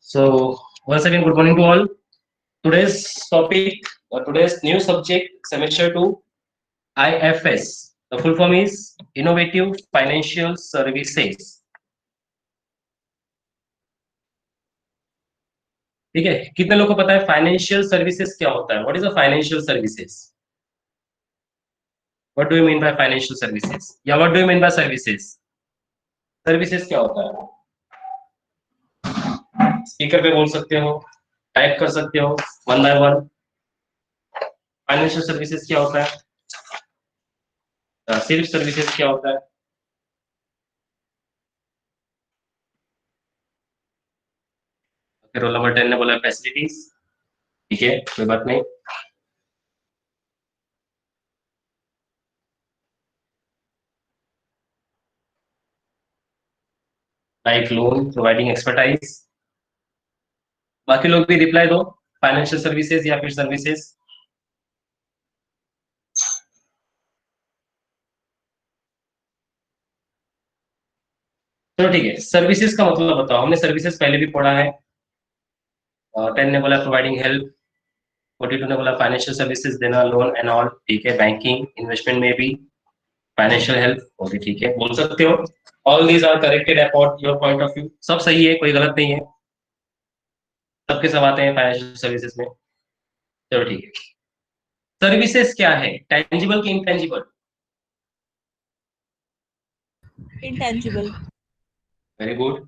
So once again, good morning to all. Today's topic or today's new subject, semester 2, IFS. The full form is Innovative Financial Services. ठीक है, कितने लोगों को पता है financial services क्या होता है? What is a financial services? What do you mean by financial services या what do you mean by services? Services क्या होता है? स्पीकर पे बोल सकते हो, टाइप कर सकते हो one by one. Financial services क्या होता है? सिर्फ सर्विसेज क्या होता है? रोल नंबर 10 ने बोला फैसिलिटीज। ठीक है, कोई बात नहीं। Like loan providing expertise. बाकी लोग भी रिप्लाई दो, फाइनेंशियल सर्विसेज या फिर सर्विसेज। चलो ठीक है, सर्विसेज का मतलब बताओ। हमने सर्विसेज पहले भी पढ़ा है। 10 ने बोला प्रोवाइडिंग हेल्प, 42 ने बोला फाइनेंशियल सर्विसेज देना, लोन एंड ऑल। ठीक है, बैंकिंग इन्वेस्टमेंट में भी फाइनेंशियल हेल्प। ओके ठीक है, बोल सकते हो। All these are corrected according your point of view. सब सही है, कोई गलत नहीं है। सबके सब आते हैं फाइनेंशियल सर्विसेज में। चलो ठीक है, सर्विसेज क्या है? टेंजिबल की intangible? Intangible. Very good.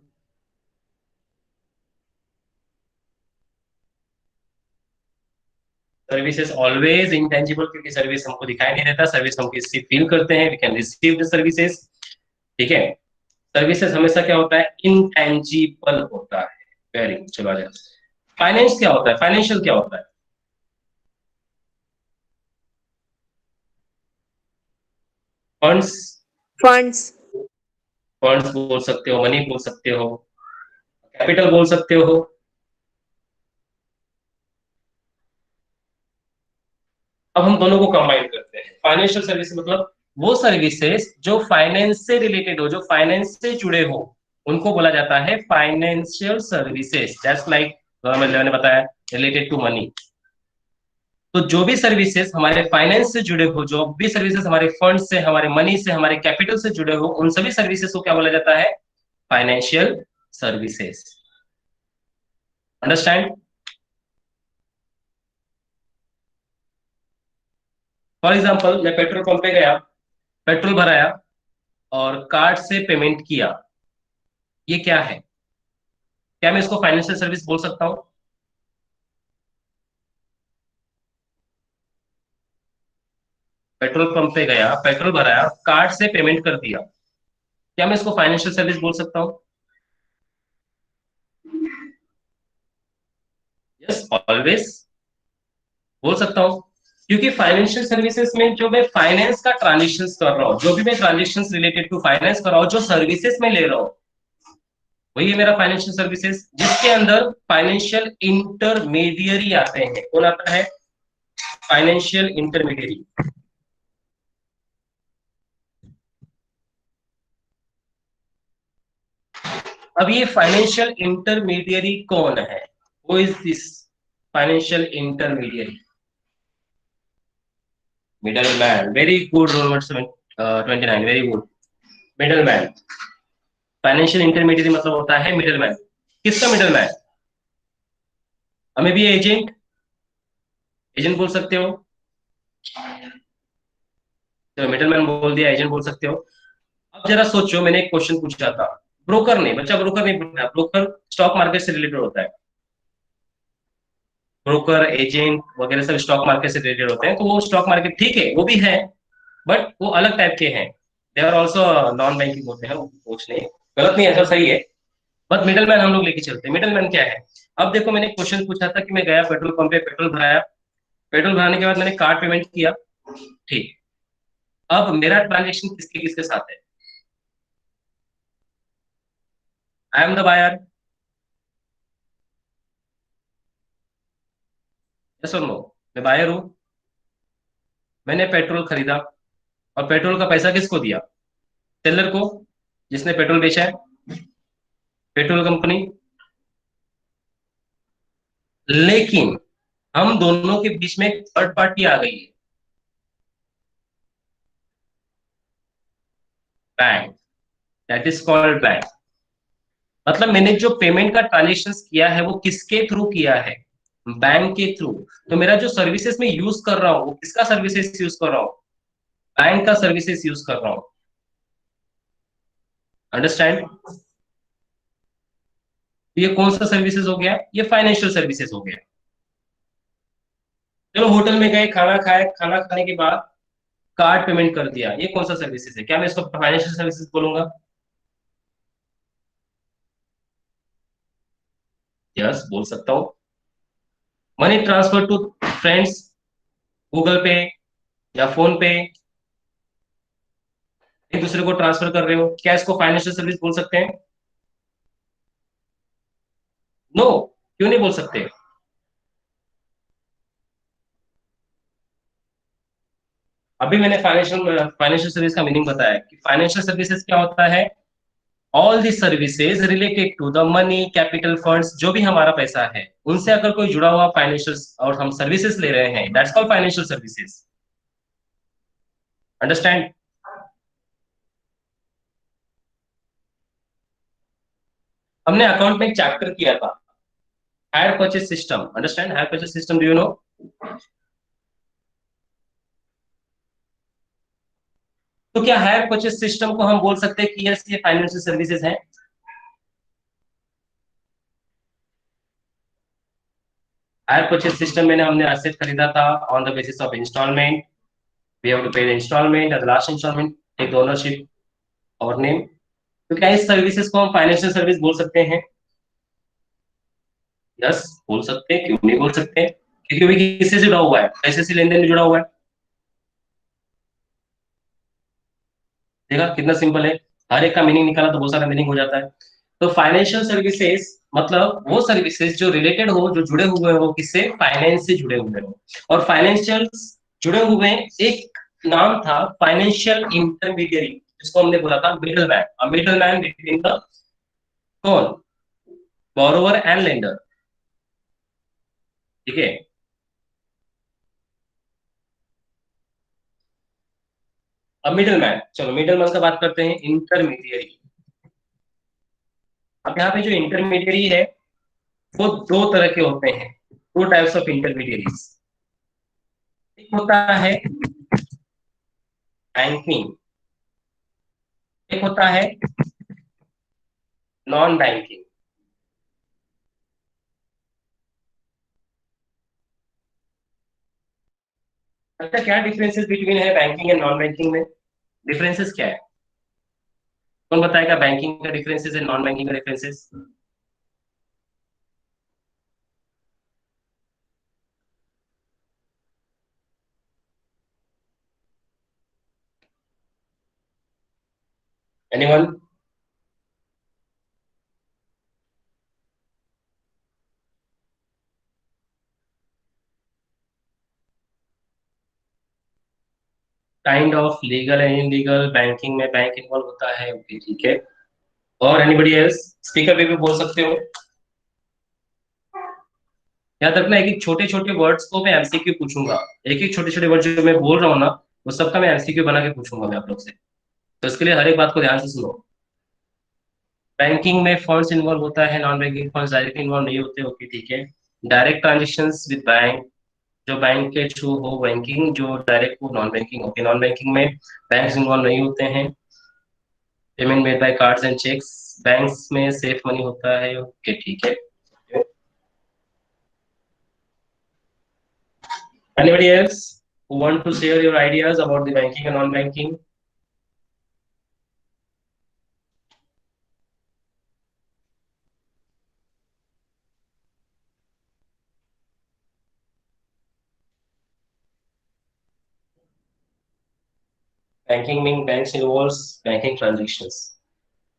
Services always intangible, क्योंकि सर्विस हमको दिखाई नहीं देता, सर्विस हम किसी फील करते हैं, we can receive the services. ठीक है, सर्विसेज हमेशा क्या होता है? इंटेंजिबल होता है। वेरी गुड, चलो आ जाए। फाइनेंस क्या होता है? फाइनेंशियल क्या होता है? फंड्स। Funds. फंड्स बोल सकते हो, मनी बोल सकते हो, कैपिटल बोल सकते हो। अब हम दोनों को कंबाइन करते हैं। फाइनेंशियल सर्विस मतलब वो सर्विसेज जो फाइनेंस से रिलेटेड हो, जो फाइनेंस से जुड़े हो, उनको बोला जाता है फाइनेंशियल सर्विसेज। जस्ट लाइक मैंने बताया, रिलेटेड टू मनी। तो जो भी सर्विसेज हमारे फाइनेंस से जुड़े हो, जो भी सर्विसेज हमारे फंड से, हमारे मनी से, हमारे कैपिटल से जुड़े हो, उन सभी सर्विसेज को क्या बोला जाता है? Financial services. Understand? For example, मैं पेट्रोल पंप पे गया, पेट्रोल भराया और कार्ड से पेमेंट किया। ये क्या है? क्या मैं इसको फाइनेंशियल सर्विस बोल सकता हूँ? पेट्रोल पंप पे गया, पेट्रोल भराया, कार्ड से पेमेंट कर दिया। क्या मैं इसको फाइनेंशियल सर्विस बोल सकता हूँ? यस, ऑलवेज बोल सकता हूँ। क्योंकि फाइनेंशियल सर्विसेज में जो मैं फाइनेंस का ट्रांजेक्शन कर रहा हूँ, जो भी मैं ट्रांजेक्शन रिलेटेड टू फाइनेंस कर रहा हूँ, जो सर्विसेज में ले रहा हूँ, वही है मेरा फाइनेंशियल सर्विसेज। जिसके अंदर फाइनेंशियल इंटरमीडियरी आते हैं। कौन आता है? Financial intermediary. अब ये फाइनेंशियल इंटरमीडियरी कौन है? Who is this financial intermediary? Middle man. Very good, roll number 29, very good. Middle man. Financial intermediary मतलब होता है मिडल मैन। किसका मिडल मैन? हमें भी एजेंट, एजेंट बोल सकते हो। चलो, मिडल मैन बोल दिया, एजेंट बोल सकते हो। अब जरा सोचो, मैंने एक क्वेश्चन पूछा था। ब्रोकर नहीं, बच्चा ब्रोकर नहीं बोलता। ब्रोकर स्टॉक मार्केट से रिलेटेड होता है। ब्रोकर, एजेंट वगैरह सब स्टॉक मार्केट से रिलेटेड होते हैं। तो वो स्टॉक मार्केट ठीक है, वो भी है, बट वो अलग टाइप के हैं। They are also non banking होते हैं। वो कुछ नहीं, गलत नहीं है, सब सही है। बट मिडल मैन हम लोग लेके चलते हैं। मिडल मैन क्या है? अब देखो, मैंने क्वेश्चन पूछा था कि मैं गया पेट्रोल पंप पे, पेट्रोल भराया, पेट्रोल भराने के बाद मैंने कार्ड पेमेंट किया। ठीक। अब मेरा ट्रांजेक्शन किसके किसके साथ है? I am the buyer. Yes और नो? मैं बायर हूं। मैंने पेट्रोल खरीदा और पेट्रोल का पैसा किसको दिया? सेलर को, जिसने पेट्रोल बेचा है, पेट्रोल कंपनी। लेकिन हम दोनों के बीच में थर्ड पार्टी आ गई है, bank, that is called bank. मतलब मैंने जो पेमेंट का ट्रांजेक्शन किया है वो किसके थ्रू किया है, बैंक के थ्रू। तो मेरा जो सर्विसेज में यूज कर रहा हूँ वो किसका सर्विसेज यूज कर रहा हूँ, बैंक का सर्विसेज यूज कर रहा हूँ। अंडरस्टैंड। ये कौन सा सर्विसेज हो गया, ये फाइनेंशियल सर्विसेज हो गया। चलो होटल में गए, खाना खाए, खाना खाने के बाद कार्ड पेमेंट कर दिया, ये कौन सा सर्विसेज है, क्या मैं इसको फाइनेंशियल सर्विसेज बोलूंगा? यस, बोल सकता हूँ। Money transfer to friends, Google Pay या फोन पे, एक दूसरे को ट्रांसफर कर रहे हो, क्या इसको फाइनेंशियल सर्विस बोल सकते हैं? नो, क्यों नहीं बोल सकते? अभी मैंने फाइनेंशियल सर्विस का मीनिंग बताया कि फाइनेंशियल सर्विसेज क्या होता है, all the services related to the money, capital funds, जो भी हमारा पैसा है उनसे अगर कोई जुड़ा हुआ फाइनेंशियल और हम सर्विसेज ले रहे हैं, that's called financial services. Understand. हमने अकाउंट में एक चैप्टर किया था, higher purchase system. Understand, higher purchase system, do you know? तो क्या हायर परचेज सिस्टम को हम बोल सकते हैं कि यस ये फाइनेंशियल सर्विसेज है? हायर परचेज सिस्टम में हमने एसेट खरीदा था on the basis of instalment, we have to pay the instalment at the last instalment, take the ownership, और नेम। तो क्या इस सर्विसेज को हम फाइनेंशियल सर्विस बोल सकते हैं? यस, बोल सकते हैं, क्यों नहीं बोल सकते? क्योंकि वो किससे जुड़ा हुआ है, पैसे से लेन देन में जुड़ा हुआ है। देखा कितना सिंपल है, हर एक का मीनिंग निकाला तो बहुत सारा मीनिंग हो जाता है। तो फाइनेंशियल सर्विसेज मतलब वो सर्विसेज जो रिलेटेड हो, जो जुड़े हुए हो किससे, फाइनेंस से जुड़े हुए हो। और फाइनेंशियल जुड़े हुए एक नाम था फाइनेंशियल इंटरमीडियरी, जिसको हमने बोला था middle man, middle man between the कौन, बोरोवर एंड लेंडर। ठीक है। अब मिडल मैन, चलो मिडल मैन का बात करते हैं, इंटरमीडियरी। अब यहाँ पे जो इंटरमीडियरी है वो दो तरह के होते हैं, टू टाइप्स ऑफ इंटरमीडियरीज। एक होता है बैंकिंग, एक होता है नॉन बैंकिंग। अच्छा, क्या डिफरेंसेस बिटवीन है बैंकिंग एंड नॉन बैंकिंग में, डिफरेंसेस क्या है? कौन बताएगा बैंकिंग का डिफरेंसेस एंड नॉन बैंकिंग का differences? Anyone? Kind of legal and illegal, banking में बैंक इन्वॉल्व होता है, ओके ठीक है। और एनीबडी एल्स, स्पीकर पे भी बोल सकते हो। याद रखना, एक एक छोटे छोटे वर्ड्स को मैं एमसीक्यू पूछूंगा, एक एक छोटे छोटे वर्ड जो मैं बोल रहा हूँ ना, वो सबका मैं एमसीक्यू बना के पूछूंगा मैं आप लोग से। तो इसके लिए हर एक बात को ध्यान से सुनो। बैंकिंग में फंड्स इन्वॉल्व होता है, non banking funds directly involve नहीं होते, ओके ठीक है। डायरेक्ट ट्रांजेक्शन्स विद बैंक, जो बैंक के थ्रू हो बैंकिंग, जो डायरेक्ट हो non banking, okay. Non banking में बैंक्स इन्वॉल्व नहीं होते हैं। Payment made by cards and cheques, banks में सेफ मनी होता है, ओके ठीक है। Anybody else who want to share your ideas about the banking and non-banking? Banking mean banks involves banking transactions.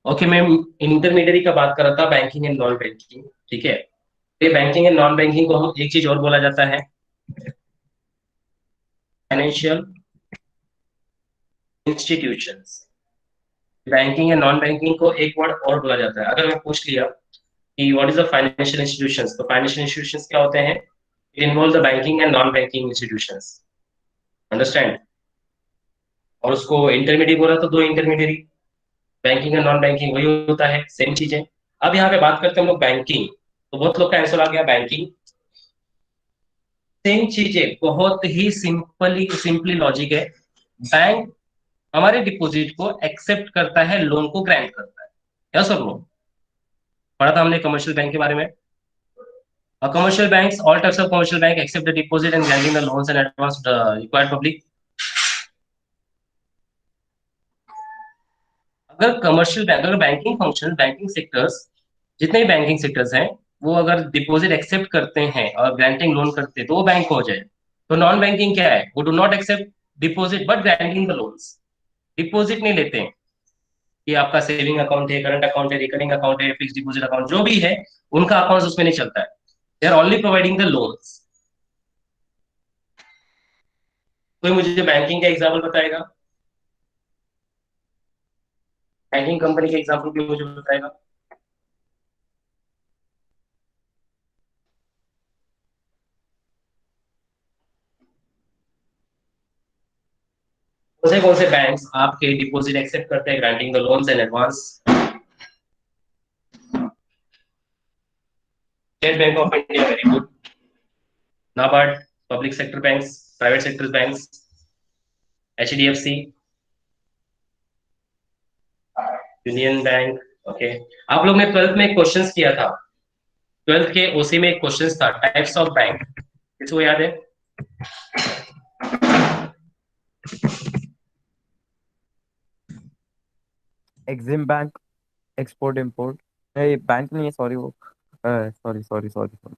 Okay, मैं intermediary का बात कर रहा था, बैंकिंग एंड नॉन बैंकिंग, ठीक है। ये बैंकिंग एंड नॉन बैंकिंग को हम एक चीज और बोला जाता है, financial institutions. Banking and non banking को एक वर्ड और बोला जाता है, अगर मैं पूछ लिया कि what is the financial institutions. तो फाइनेंशियल इंस्टीट्यूशंस क्या होते हैं? It involve the banking and non banking institutions, understand. और उसको इंटरमीडिएट बोला तो दो intermediary, banking and non banking वही होता है, सेम चीज है। अब यहाँ पे बात करते हैं हम लोग बैंकिंग, तो बहुत लोग का आंसर आ गया बैंकिंग। सेम चीज है, बहुत ही सिंपली लॉजिक है। बैंक हमारे डिपॉजिट को एक्सेप्ट करता है, लोन को ग्रांट करता है। यस और नो? पढ़ा था हमने कमर्शियल बैंक के बारे में। Commercial banks, all types of commercial bank accept the deposit and granting the loans and advance required public. अगर कमर्शियल बैंक, अगर बैंकिंग फंक्शन, बैंकिंग सेक्टर्स, जितने भी बैंकिंग सेक्टर्स हैं, वो अगर डिपॉजिट एक्सेप्ट करते हैं और ग्रांटिंग लोन करते हैं तो वो बैंक हो जाए। तो नॉन बैंकिंग क्या है? वो do not accept deposit but granting the loans. Deposit नहीं लेते हैं, कि आपका सेविंग अकाउंट है, करंट अकाउंट है, रिकरिंग अकाउंट है, फिक्स डिपॉजिट अकाउंट जो भी है, उनका अकाउंट उसमें नहीं चलता है। They are only providing the loans. कोई मुझे बैंकिंग का एग्जाम्पल बताएगा? बैंकिंग कंपनी के एग्जाम्पल भी मुझे बताएगा? कौन से बैंक्स आपके डिपॉजिट एक्सेप्ट करते हैं, granting the loans and advance? State bank of India, very good. NABARD, public sector banks, private sector banks, HDFC, union bank. Okay. आप लोग ने 12th में एक क्वेश्चन किया था, 12th के ओसी में एक क्वेश्चन था, टाइप्स ऑफ बैंक, किसको याद है? एग्जिम बैंक, एक्सपोर्ट इंपोर्ट, ये बैंक नहीं है, सॉरी, वो सॉरी सॉरी सॉरी सॉरी।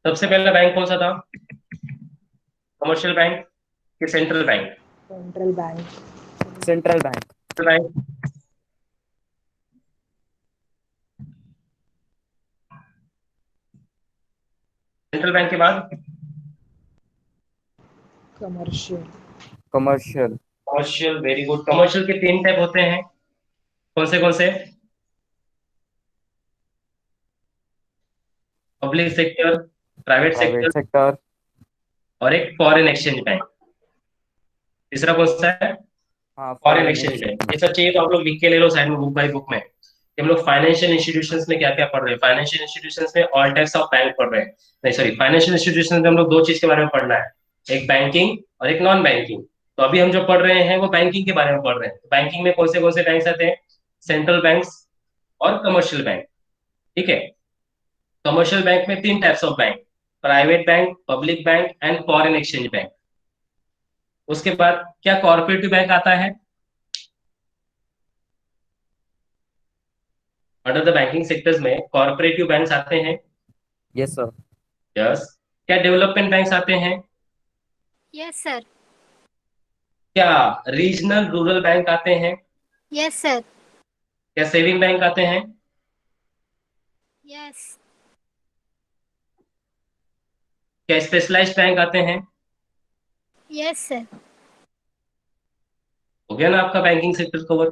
सबसे पहला बैंक कौन सा था? कमर्शियल बैंक कि central bank? Central Bank. Central bank. Bank. Central bank के बाद Commercial. Commercial. Commercial, very good. Commercial के 3 टाइप होते हैं, कौन से? Public sector, private private sector, sector. और एक फॉरेन एक्सचेंज बैंक। तीसरा कौन सा है? हाँ, फॉरेन फॉरेन एक्सचेंज बैंक। ये एक्सचेंज। सब चाहिए तो आप लोग लिख के ले लो साइड में, बुक बाय बुक में, कि हम लोग फाइनेंशियल इंस्टीट्यूशंस में क्या क्या पढ़ रहे हैं। फाइनेंशियल इंस्टीट्यूशंस में ऑल टाइप्स ऑफ बैंक पढ़ रहे हैं, नहीं सॉरी, फाइनेंशियल इंस्टीट्यूशंस में हम लोग दो चीज के बारे में पढ़ना है, एक बैंकिंग और एक नॉन बैंकिंग। तो अभी हम जो पढ़ रहे हैं वो बैंकिंग के बारे में पढ़ रहे हैं। तो बैंकिंग में कौन से बैंक आते हैं? सेंट्रल बैंक्स और कमर्शियल बैंक, ठीक है। कमर्शियल बैंक में 3 types of bank, private bank, public bank and foreign exchange bank. उसके बाद क्या कॉर्पोरेटिव बैंक आता है? अंडर द बैंकिंग सेक्टर्स में कॉर्पोरेटिव बैंक्स आते हैं। Yes sir. यस। क्या डेवलपमेंट बैंक्स आते हैं? Yes sir. क्या रीजनल रूरल बैंक आते हैं? Yes sir. क्या सेविंग बैंक आते हैं? यस। क्या स्पेशलाइज्ड बैंक आते हैं? Yes sir. हो गया ना आपका बैंकिंग सेक्टर कवर,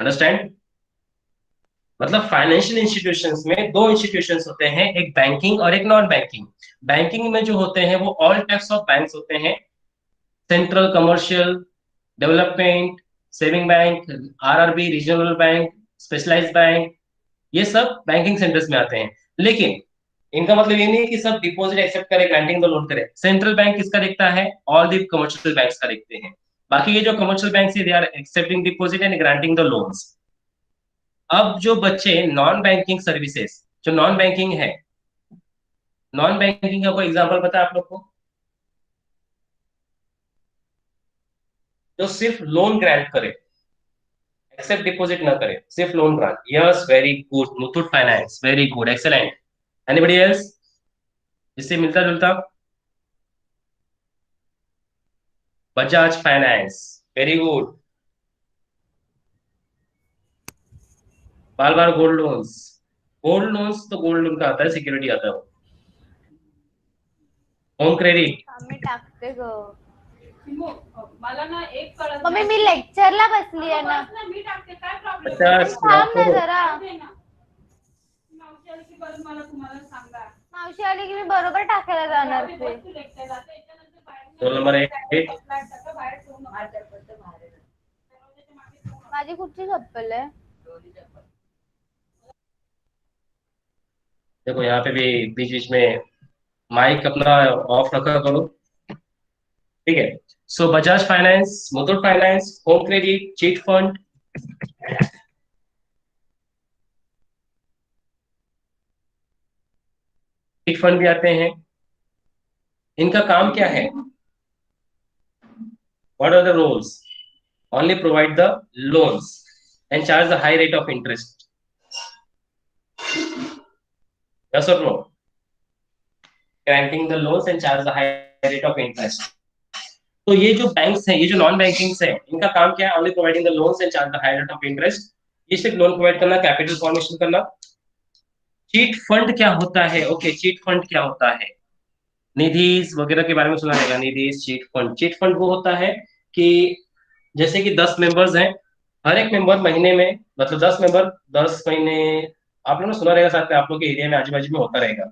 अंडरस्टैंड। मतलब फाइनेंशियल इंस्टीट्यूशंस में दो इंस्टीट्यूशंस होते हैं, एक बैंकिंग और एक नॉन बैंकिंग। बैंकिंग में जो होते हैं वो ऑल टाइप्स ऑफ बैंक्स होते हैं, central, commercial, development, saving bank, RRB, regional bank, specialised bank, ये सब बैंकिंग सेंटर्स में आते हैं। लेकिन इनका मतलब ये नहीं कि सब डिपॉजिट एक्सेप्ट करे, ग्रांटिंग द लोन करे। सेंट्रल बैंक किसका देखता है? ऑल द कमर्शियल बैंक्स का देखते हैं। बाकी ये जो कमर्शियल बैंक है, they are accepting deposit and granting the loans. अब जो बच्चे नॉन बैंकिंग सर्विसेज, जो नॉन बैंकिंग है, नॉन बैंकिंग का कोई एग्जांपल पता है आप लोग को? जो सिर्फ लोन ग्रांट करे, एक्सेप्ट डिपॉजिट ना करे, सिर्फ loan grant. Yes, very good, Muthoot finance, very good, excellent. Anybody else इससे मिलता जुलता? Bajaj finance, very good. बार बार गोल्ड लोन्स, गोल्ड लोन्स तो गोल्ड लोन का आता है, सिक्योरिटी आता है वो। होम क्रेडिट, आम्ही टाकते ग. मला ना एक कळत मम्मी मी लेक्चरला बसली आहे ना. मी टाकते काय प्रॉब्लेम अच्छा थांब ना जरा. मावशी आली की परत मला तुम्हाला सांगा मावशी आली की मी बरोबर टाकायला जाणार ते. रोल नंबर 1 माझी कुठची चप्पल आहे? देखो यहाँ पे भी बीच बीच में माइक अपना ऑफ रखा करो, ठीक है। So Bajaj finance, Muthoot finance, home credit, chit fund, chit fund भी आते हैं। इनका काम क्या है? What are the roles? Only provide the loans and charge the high rate of interest. Yes और no? Granting the loans and charge the high rate of interest. तो ये जो बैंक्स हैं, ये जो नॉन बैंकिंग्स हैं, इनका काम क्या है? Only providing the loans and charge the high rate of interest. ये सिर्फ लोन प्रोवाइड करना, कैपिटल फॉर्मेशन करना। चीट फंड क्या होता है? ओके, चीट फंड क्या होता है? निधीज वगैरह के बारे में सुना रहेगा, निधीज, चीट फंड। चीट फंड वो होता है कि जैसे कि 10 मेंबर्स हैं, हर एक मेंबर महीने में, मतलब 10 मेंबर 10 महीने, आप लोगों ने सुना रहेगा, साथ में आप लोग के एरिया में आजू बाजू में होता रहेगा।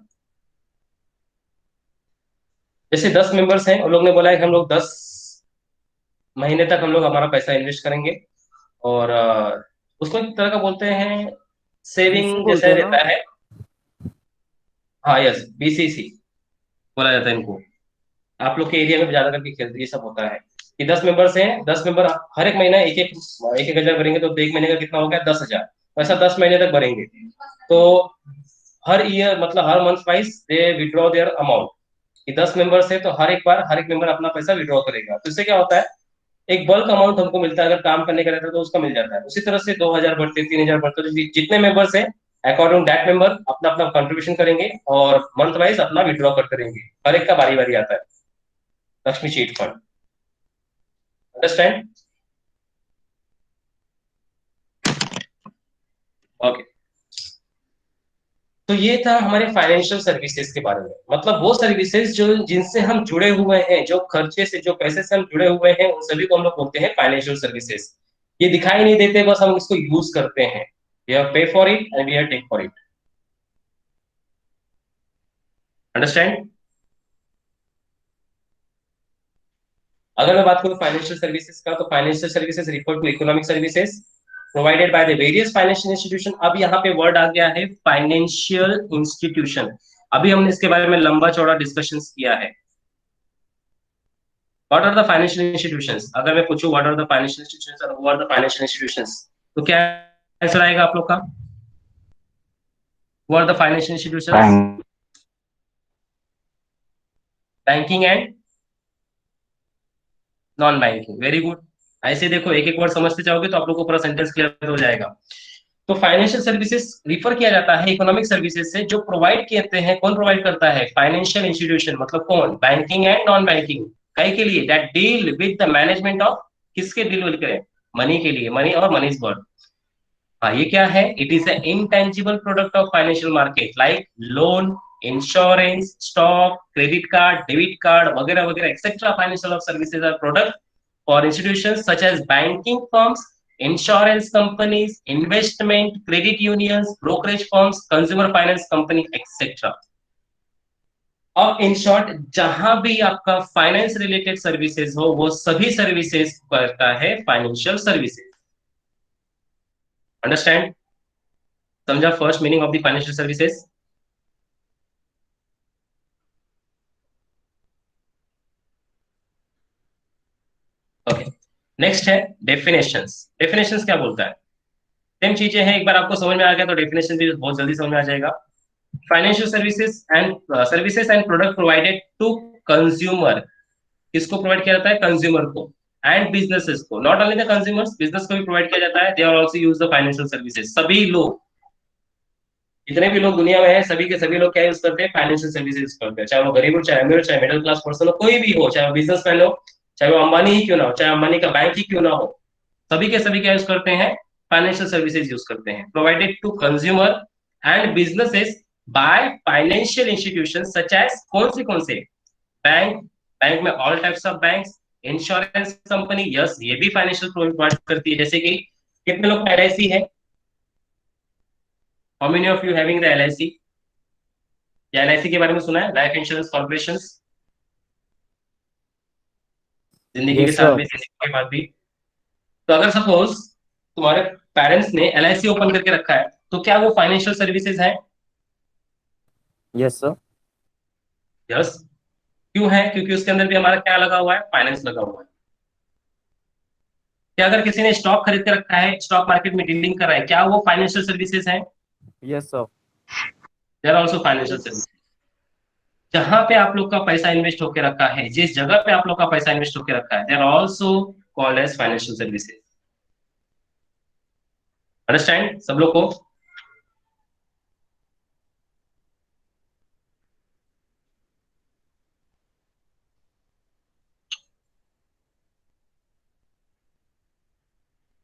जैसे 10 मेंबर्स हैं, उन लोग ने बोला है कि हम लोग 10 महीने तक हम लोग हमारा पैसा इन्वेस्ट करेंगे, और उसको एक तरह का बोलते हैं सेविंग बीसी जैसे बोलते हैं ना? रहता है। हाँ, यस, बीसीसी बोला जाता है इनको। आप लोग के एरिया में ज्यादा करके खेलते ये सब होता है कि 10 मेंबर्स हैं, 10 मेंबर हर एक महीना एक एक हजार भरेंगे, तो एक महीने का कितना हो गया? 10,000। ऐसा 10 महीने तक भरेंगे, तो हर ईयर, मतलब हर month wise they withdraw their amount. कि 10 मेंबर्स है तो हर एक बार हर एक मेंबर अपना पैसा विड्रॉ करेगा, तो इससे क्या होता है? एक बल्क अमाउंट हमको मिलता है, अगर काम करने का रहता है तो उसका मिल जाता है। उसी तरह से 2,000 बढ़ते, 3,000 बढ़ते, तो जितने मेंबर्स हैं, अकॉर्डिंग दैट मेंबर अपना अपना कंट्रीब्यूशन करेंगे और मंथ वाइज अपना विड्रॉ करते रहेंगे। हर एक का बारी बारी आता है। Lakshmi chit fund, understand? Okay. तो ये था हमारे फाइनेंशियल सर्विसेज के बारे में, मतलब वो सर्विसेज जो जिनसे हम जुड़े हुए हैं, जो खर्चे से, जो पैसे से हम जुड़े हुए हैं, उन सभी को हम लोग बोलते हैं फाइनेंशियल सर्विसेज। ये दिखाई नहीं देते, बस हम इसको यूज करते हैं। We have pay for it and we have take for it. Understand? अगर मैं बात करूं फाइनेंशियल सर्विसेज का, तो financial services refer to economic services provided by the various financial institution. अब यहाँ पे वर्ड आ गया है फाइनेंशियल इंस्टीट्यूशन। अभी हमने इसके बारे में लंबा चौड़ा डिस्कशन किया है। What are the financial institutions? अगर मैं पूछूं what are the financial institutions और who are the financial institutions, तो क्या आंसर आएगा आप लोग का? Who are the financial institutions? Banking and non banking. Very good. ऐसे देखो, एक एक वर्ड समझते जाओगे तो आप लोग को पूरा सेंटेंस क्लियर हो जाएगा। तो फाइनेंशियल सर्विसेज रिफर किया जाता है इकोनॉमिक सर्विसेज से, जो प्रोवाइड करते हैं। कौन प्रोवाइड करता है? फाइनेंशियल इंस्टीट्यूशन, मतलब कौन? Banking and non banking. कई के लिए that deal with the management of, किसके डील करें? मनी के लिए, मनी और मनीज वर्ड। हाँ, ये क्या है? It is an intangible product of financial market like loan, insurance, stock, credit card, debit card वगैरह वगैरह etcetera. Financial services are product for institutions such as banking firms, insurance companies, investment, credit unions, brokerage firms, consumer finance company, etc. अब in short, जहां भी आपका finance related services हो, वो सभी services करता है फाइनेंशियल सर्विसेज। अंडरस्टैंड? समझा first meaning of the financial services? Okay, next है डेफिनेशंस। डेफिनेशंस क्या बोलता है? सेम चीजें हैं, एक बार आपको समझ में आ गया तो डेफिनेशन भी बहुत जल्दी समझ में आ जाएगा। Financial services and product provided to consumer. किसको प्रोवाइड किया जाता है? कंज्यूमर को। एंड बिजनेसेस को। Not only the consumers, business को भी प्रोवाइड किया जाता है। They are also use the financial services. सभी लोग, जितने भी लोग दुनिया में हैं, सभी के सभी लोग क्या यूज करते हैं? फाइनेंशियल सर्विसेज यूज करते हैं। चाहे वो गरीब हो, चाहे अमीर हो, चाहे मिडिल क्लास पर्सन हो, कोई भी हो, चाहे वो बिजनेसमैन हो, चाहे वो अंबानी ही क्यों ना हो, चाहे अंबानी का बैंक ही क्यों ना हो, सभी के सभी क्या यूज करते हैं? फाइनेंशियल सर्विसेज यूज करते हैं। Provided to consumer and businesses by financial institution such as, कौन से? बैंक, बैंक में all types of banks, insurance company, yes, ये भी फाइनेंशियल प्रोवाइड करती है, जैसे कि कितने लोग का LIC है? How many of you having the LIC? या LIC के बारे में सुना है, लाइफ इंश्योरेंस कॉर्पोरेशन? जिंदगी के यस साथ सर। भी, जिंदगी के बाद भी। तो अगर सपोज तुम्हारे पेरेंट्स ने LIC ओपन करके रखा है, तो क्या वो फाइनेंशियल सर्विसेज है? Yes sir. यस। क्यों है? क्योंकि उसके अंदर भी हमारा क्या लगा हुआ है? फाइनेंस लगा हुआ है। क्या अगर किसी ने स्टॉक खरीद के रखा है, स्टॉक मार्केट में डीलिंग कर रहा है, क्या वो फाइनेंशियल सर्विसेज है? Yes sir. There also financial services. जहां पे आप लोग का पैसा इन्वेस्ट होकर रखा है, जिस जगह पे आप लोग का पैसा इन्वेस्ट होकर रखा है, there also called as financial services. Understand सब लोग को?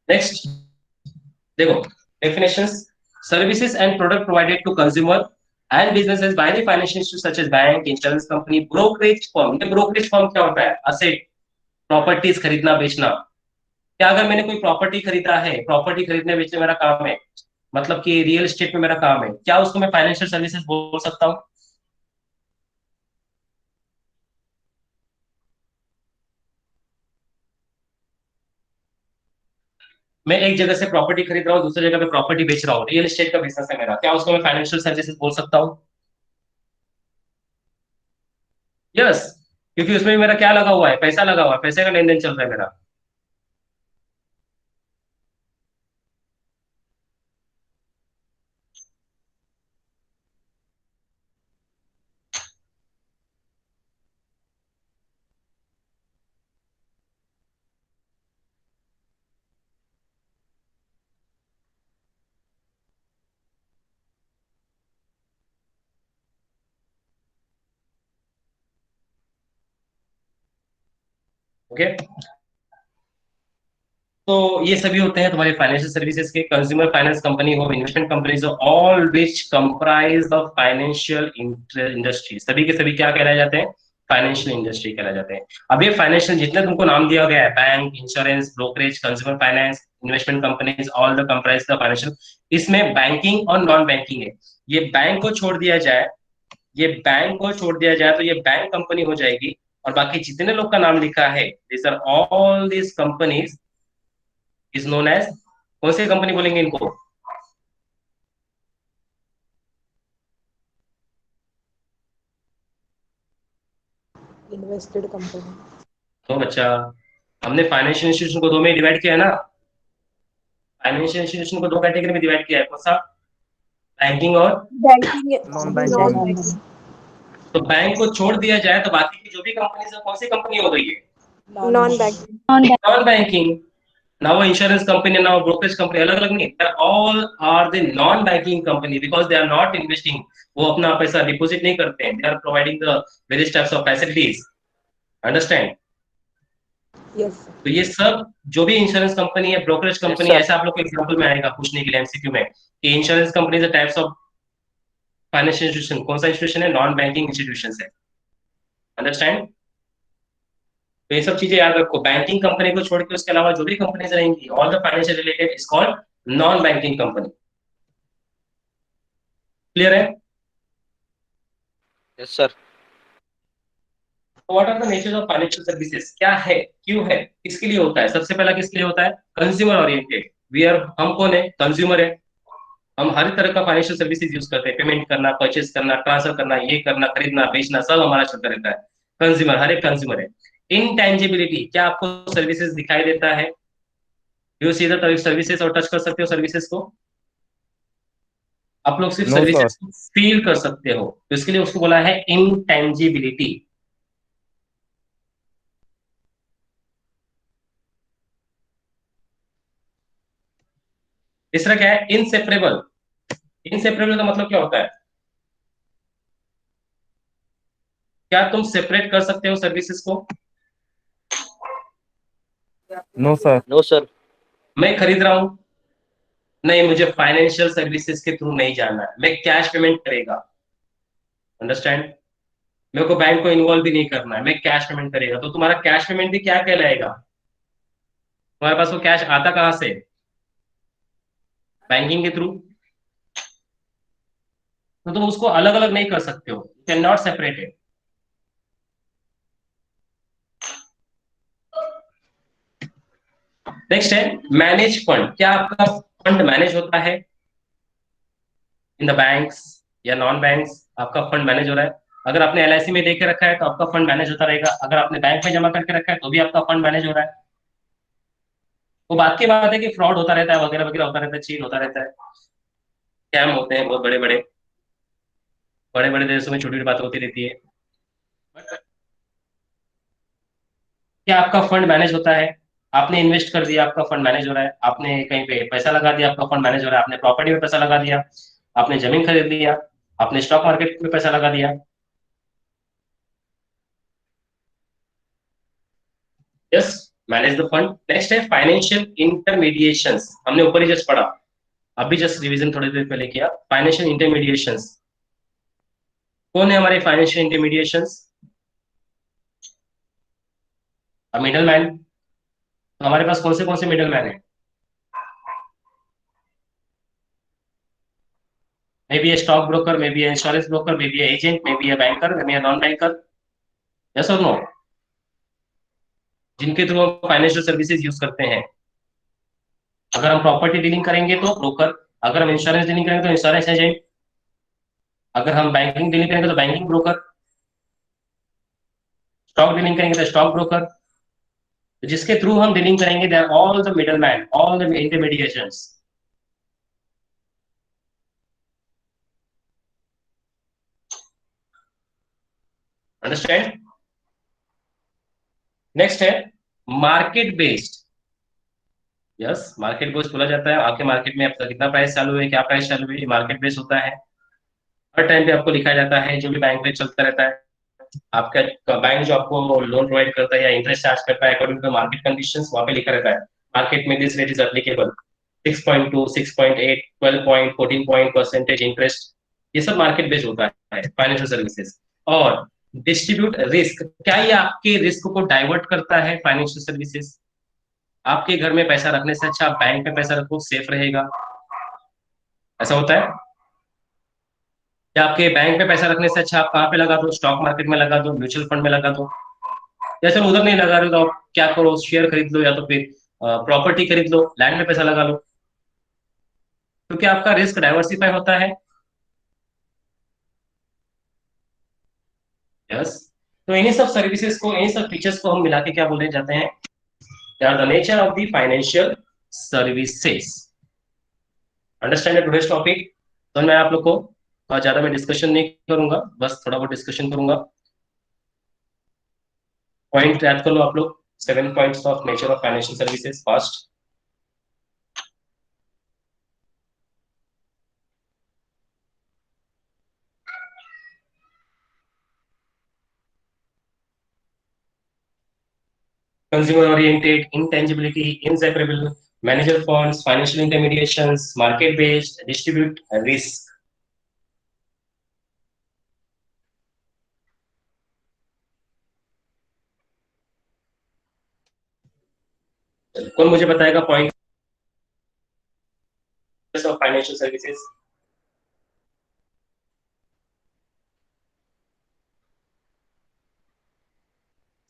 नेक्स्ट देखो, definitions: services and product provided to consumer and businesses by the financial institution such as bank, insurance company, brokerage firm. ये ब्रोकरेज फर्म क्या होता है? असेट, प्रॉपर्टीज खरीदना बेचना। क्या अगर मैंने कोई प्रॉपर्टी खरीदा है, प्रॉपर्टी खरीदने बेचने मेरा काम है, मतलब कि रियल एस्टेट में मेरा काम है, क्या उसको मैं फाइनेंशियल सर्विसेज बोल सकता हूँ? मैं एक जगह से प्रॉपर्टी खरीद रहा हूँ, दूसरी जगह पे प्रॉपर्टी बेच रहा हूँ, रियल एस्टेट का बिजनेस है मेरा, क्या उसको मैं फाइनेंशियल सर्विसेज बोल सकता हूँ? यस, क्योंकि उसमें भी मेरा क्या लगा हुआ है? पैसा लगा हुआ है, पैसे का लेन देन चल रहा है मेरा। ओके, तो ये सभी होते हैं तुम्हारे फाइनेंशियल सर्विसेज के। कंज्यूमर फाइनेंस कंपनी हो, इन्वेस्टमेंट कंपनीज हो, all which comprise of financial industry, सभी के सभी क्या कहलाए जाते हैं? फाइनेंशियल इंडस्ट्री कहलाए जाते हैं। अब ये फाइनेंशियल जितने तुमको नाम दिया गया है, bank, insurance, brokerage, consumer finance, investment companies, all the comprise the financial, इसमें बैंकिंग और नॉन बैंकिंग है। ये बैंक को छोड़ दिया जाए, ये बैंक को छोड़ दिया जाए तो ये बैंक कंपनी हो जाएगी, और बाकी जितने लोग का नाम लिखा है, this are all this companies is known as, कौन सी कंपनी बोलेंगे इनको? Invested company. तो बच्चा, हमने फाइनेंशियल इंस्टीट्यूशन को दो में डिवाइड किया है ना। फाइनेंशियल इंस्टीट्यूशन को दो कैटेगरी में डिवाइड किया है, कौन सा? बैंकिंग और banking non non banking. Banking. तो बैंक को छोड़ दिया जाए तो बाकी की जो भी कंपनी है, कौन सी कंपनी हो गई है? Non banking. Non banking. ना वो इंश्योरेंस कंपनी, ना वो ब्रोकरेज कंपनी, अलग अलग नहीं, all are the non banking company because they are not investing. वो अपना पैसा डिपॉजिट नहीं करते हैं, they are providing the various types of facilities. Understand? Yes. तो ये सब जो भी इंश्योरेंस कंपनी है, ब्रोकरेज कंपनी, ऐसा आप लोग को एग्जांपल में आएगा पूछने के लिए MCQ में, कि insurance company the types of financial institution, कौन सा इंस्टीट्यूशन है? नॉन बैंकिंग इंस्टीट्यूशन है। अंडरस्टैंड? तो ये सब चीजें याद रखो। बैंकिंग कंपनी को छोड़ के उसके अलावा जो भी कंपनीज रहेंगी, all the financial related is called non banking company. Clear है? Yes sir. What are the nature of financial services? क्या है, क्यों है, किसके लिए होता है? सबसे पहला किसके लिए होता है? Consumer oriented. वी आर, हम कौन है? कंज्यूमर है। हम हर तरह का फाइनेंशियल सर्विसेज यूज करते हैं, पेमेंट करना, परचेज करना, ट्रांसफर करना, ये करना, खरीदना बेचना, सब हमारा चलता रहता है। कंज्यूमर, हर एक कंज्यूमर है। इनटेंजिबिलिटी, क्या आपको सर्विसेज दिखाई देता है? यू सी द सर्विसेज और टच कर सकते हो सर्विसेज को? आप लोग सिर्फ नो सर। सर्विसेज को फील कर सकते हो, तो इसके लिए उसको बोला है इनटेंजिबिलिटी। तीसरा क्या है? इनसेपरेबल। इनसेपरेबल का मतलब क्या होता है? क्या तुम सेपरेट कर सकते हो सर्विसेज को? No sir. No sir. मैं खरीद रहा हूं, नहीं मुझे फाइनेंशियल सर्विसेज के थ्रू नहीं जाना है, मैं कैश पेमेंट करेगा। अंडरस्टैंड? मेरे को बैंक को इन्वॉल्व भी नहीं करना है, मैं कैश पेमेंट करेगा, तो तुम्हारा कैश पेमेंट भी क्या कहलाएगा? तुम्हारे पास वो कैश आता कहां से? बैंकिंग के थ्रू। तो तुम उसको अलग अलग नहीं कर सकते हो, कैन नॉट सेपरेटेड। नेक्स्ट है मैनेज फंड। क्या आपका फंड मैनेज होता है इन द बैंक्स या नॉन बैंक्स? आपका फंड मैनेज हो रहा है? अगर आपने एलआईसी में लेके रखा है तो आपका फंड मैनेज होता रहेगा, अगर आपने बैंक में जमा करके रखा है तो भी आपका फंड मैनेज हो रहा है। वो बात की बात है कि फ्रॉड होता रहता है, वगैरह वगैरह होता रहता है, चीट होता रहता है, स्कैम होते हैं बहुत बड़े बड़े, बड़े बड़े देशों में छोटी छोटी बात होती रहती है। क्या आपका फंड मैनेज होता है? आपने इन्वेस्ट कर दिया, आपका फंड मैनेज हो रहा है। आपने कहीं पे पैसा लगा दिया, आपका फंड मैनेज हो रहा है। आपने प्रॉपर्टी में पैसा लगा दिया, आपने जमीन खरीद लिया, आपने स्टॉक मार्केट में पैसा लगा दिया। Yes, manage the fund. Next है फाइनेंशियल इंटरमीडिएशंस। हमने ऊपर ही जस्ट पढ़ा, अभी जस्ट रिवीजन थोड़ी देर पहले किया। फाइनेंशियल इंटरमीडिएशंस कौन है हमारे फाइनेंशियल इंटरमीडिएशंस? Middle man. हमारे पास कौन से मिडल मैन है? May be A stock broker, may be A insurance broker, may be A agent, may be a banker, may be a non banker. Yes और नो? जिनके through हम financial services use करते हैं। अगर हम property dealing करेंगे तो broker, अगर हम इंश्योरेंस डीलिंग करेंगे तो इंश्योरेंस एजेंट, अगर हम बैंकिंग डीलिंग करेंगे तो बैंकिंग ब्रोकर, स्टॉक डीलिंग करेंगे तो स्टॉक ब्रोकर। तो जिसके थ्रू हम डीलिंग करेंगे, they are all the middle man, all the intermediations. Understand? Next है market based. Yes, market based बोला जाता है। आपके मार्केट में आपका कितना प्राइस चालू है, क्या प्राइस चालू है, ये मार्केट बेस्ड होता है। हर टाइम पे आपको लिखा जाता है, जो भी बैंक में चलता रहता है। आपका बैंक जो आपको लोन प्रोवाइड करता है या इंटरेस्ट चार्ज करता है, अकॉर्डिंग टू मार्केट कंडीशंस वहां पे लिखा रहता है। मार्केट में this rate is applicable, 6.2, 6.8, 12 point, 14 point percentage interest. ये सब मार्केट बेस्ड होता है फाइनेंशियल सर्विसेज। और डिस्ट्रीब्यूट रिस्क, क्या ये आपके रिस्क को डाइवर्ट करता है? फाइनेंशियल सर्विसेज आपके घर में पैसा रखने से अच्छा आप बैंक में पैसा रखो, सेफ रहेगा। ऐसा होता है कि आपके बैंक में पैसा रखने से अच्छा आप कहाँ पे लगा दो? स्टॉक मार्केट में लगा दो, म्यूचुअल फंड में लगा दो। या चलो उधर नहीं लगा रहे हो तो आप क्या करो, शेयर खरीद लो या तो फिर प्रॉपर्टी खरीद लो, लैंड में पैसा लगा लो, क्योंकि आपका रिस्क डाइवर्सिफाई होता है। यस। तो इन्हीं सब सर्विसेज को, इन्हीं सब फीचर्स को हम मिला के क्या बोले जाते हैं? They are the nature of the financial services. Understand today's topic? तो मैं आप लोग को ज्यादा मैं डिस्कशन नहीं करूंगा, बस थोड़ा बहुत डिस्कशन करूंगा। पॉइंट याद कर लो आप लोग, 7 points of nature of financial services fast. Consumer oriented, intangibility, inseparable, manager funds, financial intermediations, market based, distribute risk. कौन मुझे बताएगा point of financial services?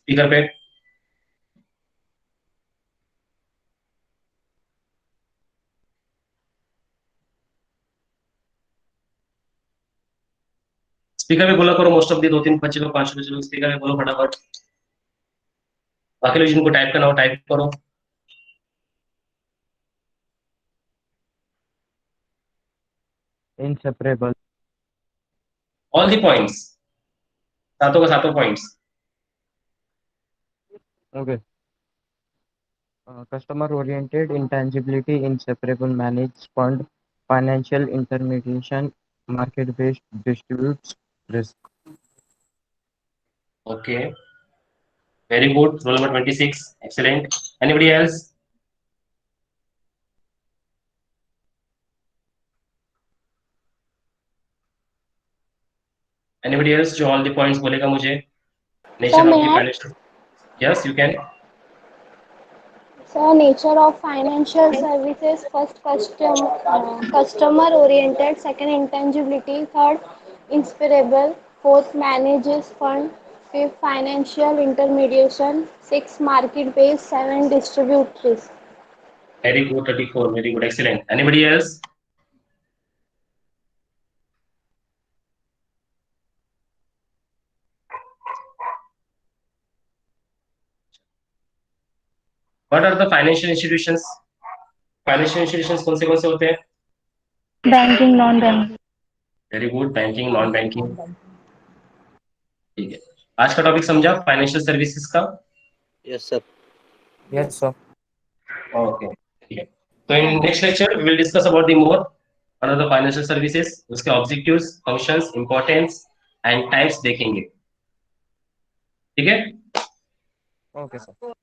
Speaker पे स्पीकर पे बोला करो। मोस्ट ऑफ दी 2-3 बच्चे लोग, 5 बच्चे लोग स्पीकर पे बोलो फटाफट। बाकी लोग जिनको टाइप करना हो टाइप करो। Inseparable. ऑल दी पॉइंट्स, सातों का सातों points. Okay. Customer oriented, intangibility, inseparable, managed fund, financial intermediation, market based, distributes risk. Okay, very good. Roll number 26, excellent. Anybody else? Anybody else जो ऑल द पॉइंट्स बोलेगा मुझे? Nature of the financial, yes you can. So, nature of financial services: first, customer oriented; second, intangibility; third, inspirable; fourth, manages fund; fifth, financial intermediation; sixth, market based; seven, distribute risk. Very good, 34. Very good, excellent. Anybody else? What are the financial institutions? Financial institutions कौन से होते हैं? Banking, non-banking. Very good, banking, non banking. ठीक है, आज का topic समझा financial services का? Yes sir. Yes sir. Okay, ठीक है. तो in next lecture we will discuss about the more what are the financial services, उसके objectives, functions, importance and types देखेंगे. ठीक है. Okay sir.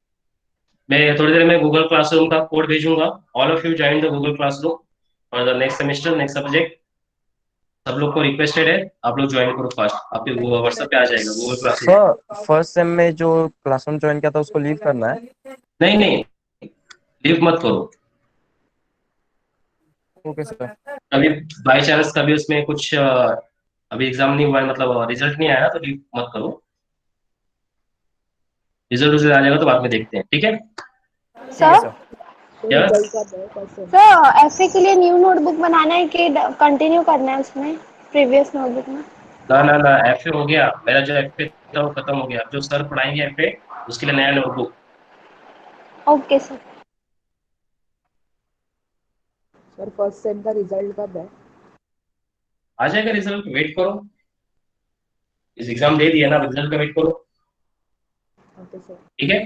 मैं थोड़ी देर में गूगल क्लासरूम का कोड भेजूंगा. All of you join the Google classroom for the next semester, next subject. सब लोग को रिक्वेस्टेड है, आप लोग ज्वाइन करो फास्ट. आपके व्हाट्सएप पे आ जाएगा Google classroom. Sir first sem में जो क्लासरूम ज्वाइन किया था उसको लीव करना है? नहीं नहीं, लीव मत करो. Okay sir. अभी बाय चांस कभी उसमें कुछ अभी एग्जाम नहीं हुआ है, मतलब रिजल्ट नहीं आया ना, तो लीव मत करो. रिजल्ट आ जाएगा तो बाद में देखते हैं. ठीक है. Sir, yes. सर ऐसे के लिए न्यू नोटबुक बनाना है कि कंटिन्यू करना है उसमें प्रीवियस नोटबुक में? ना एफए हो गया मेरा. जो एफए था वो खत्म हो गया. जो सर पढ़ाएंगे एफए उसके लिए नया notebook. Okay sir. Sir first sem का रिजल्ट कब है? आ जाएगा रिजल्ट, वेट करो. इस एग्जाम दे दिया ना, रिजल्ट का वेट करो. Okay sir. ठीक है.